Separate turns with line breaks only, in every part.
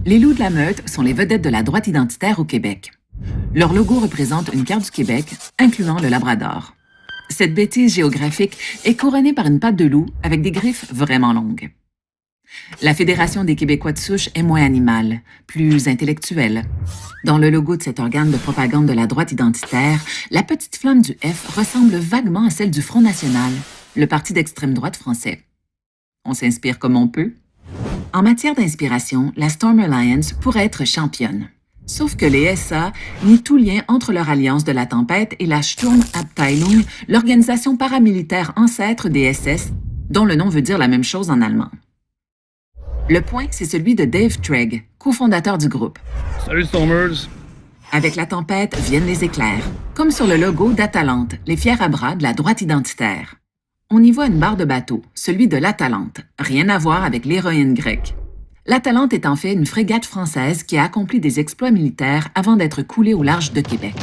Les Loups de la Meute sont les vedettes de la droite identitaire au Québec. Leur logo représente une carte du Québec, incluant le Labrador. Cette bêtise géographique est couronnée par une patte de loup avec des griffes vraiment longues. La Fédération des Québécois de souche est moins animale, plus intellectuelle. Dans le logo de cet organe de propagande de la droite identitaire, la petite flamme du F ressemble vaguement à celle du Front national, le parti d'extrême droite français. On s'inspire comme on peut. En matière d'inspiration, la Storm Alliance pourrait être championne. Sauf que les SA nient tout lien entre leur alliance de la tempête et la Sturmabteilung, l'organisation paramilitaire ancêtre des SS, dont le nom veut dire la même chose en allemand. Le point, c'est celui de Dave Treg, cofondateur du groupe.
Salut Stormers!
Avec la tempête viennent les éclairs, comme sur le logo d'Atalante, les fiers à bras de la droite identitaire. On y voit une barre de bateau, celui de l'Atalante, rien à voir avec l'héroïne grecque. L'Atalante est en fait une frégate française qui a accompli des exploits militaires avant d'être coulée au large de Québec.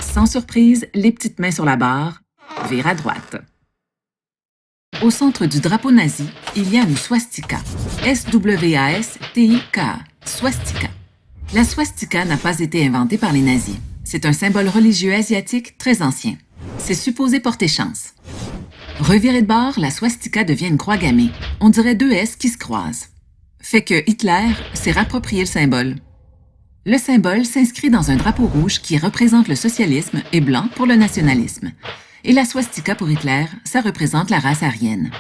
Sans surprise, les petites mains sur la barre, vire à droite. Au centre du drapeau nazi, il y a une swastika. S-W-A-S-T-I-K-A. Swastika. La swastika n'a pas été inventée par les nazis. C'est un symbole religieux asiatique très ancien. C'est supposé porter chance. Revirée de bord, la swastika devient une croix gammée. On dirait deux S qui se croisent. Fait que Hitler s'est rapproprié le symbole. Le symbole s'inscrit dans un drapeau rouge qui représente le socialisme et blanc pour le nationalisme. Et la swastika pour Hitler, ça représente la race aryenne.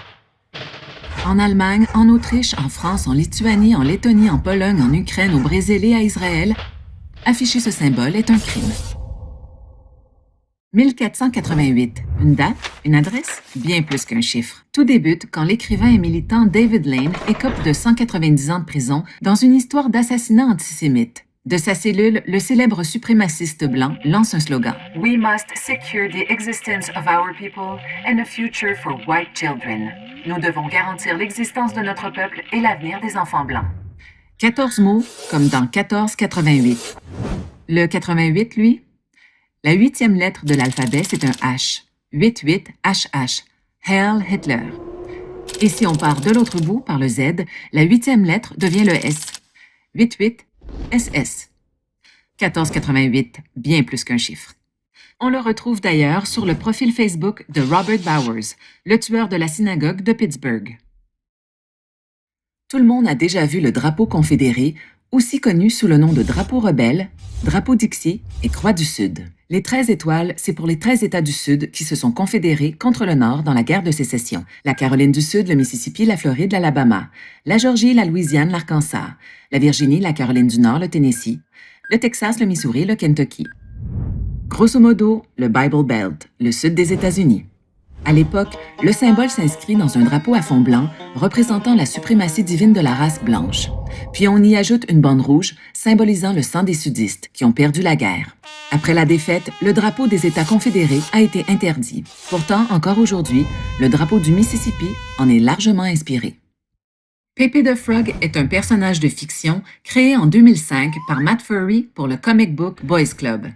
En Allemagne, en Autriche, en France, en Lituanie, en Lettonie, en Pologne, en Ukraine, au Brésil et à Israël, afficher ce symbole est un crime. 1488. Une date, une adresse, bien plus qu'un chiffre. Tout débute quand l'écrivain et militant David Lane écope de 190 ans de prison dans une histoire d'assassinat antisémite. De sa cellule, le célèbre suprémaciste blanc lance un slogan. « We must secure the existence of our people and a future for white children. » Nous devons garantir l'existence de notre peuple et l'avenir des enfants blancs. 14 mots, comme dans 1488. Le 88, lui? La 8e lettre de l'alphabet, c'est un H. 88 HH. Heil Hitler. Et si on part de l'autre bout, par le Z, la 8e lettre devient le S. 88 SS. 1488, bien plus qu'un chiffre. On le retrouve d'ailleurs sur le profil Facebook de Robert Bowers, le tueur de la synagogue de Pittsburgh. Tout le monde a déjà vu le drapeau confédéré, aussi connu sous le nom de drapeau rebelle, drapeau Dixie et croix du Sud. Les 13 étoiles, c'est pour les 13 États du Sud qui se sont confédérés contre le Nord dans la guerre de sécession. La Caroline du Sud, le Mississippi, la Floride, l'Alabama. La Georgie, la Louisiane, l'Arkansas. La Virginie, la Caroline du Nord, le Tennessee. Le Texas, le Missouri, le Kentucky. Grosso modo, le Bible Belt, le sud des États-Unis. À l'époque, le symbole s'inscrit dans un drapeau à fond blanc représentant la suprématie divine de la race blanche. Puis on y ajoute une bande rouge symbolisant le sang des sudistes qui ont perdu la guerre. Après la défaite, le drapeau des États confédérés a été interdit. Pourtant, encore aujourd'hui, le drapeau du Mississippi en est largement inspiré. Pepe the Frog est un personnage de fiction créé en 2005 par Matt Furry pour le comic book Boys Club.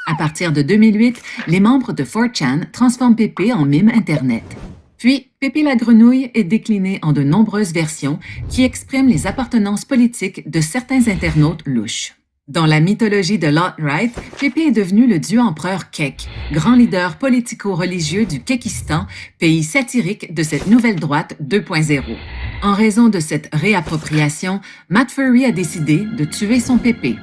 À partir de 2008, les membres de 4chan transforment Pépé en mime Internet. Puis, Pépé la grenouille est décliné en de nombreuses versions qui expriment les appartenances politiques de certains internautes louches. Dans la mythologie de l'alt-right, Pépé est devenu le dieu empereur Kek, grand leader politico-religieux du Kekistan, pays satirique de cette nouvelle droite 2.0. En raison de cette réappropriation, Matt Furry a décidé de tuer son Pépé.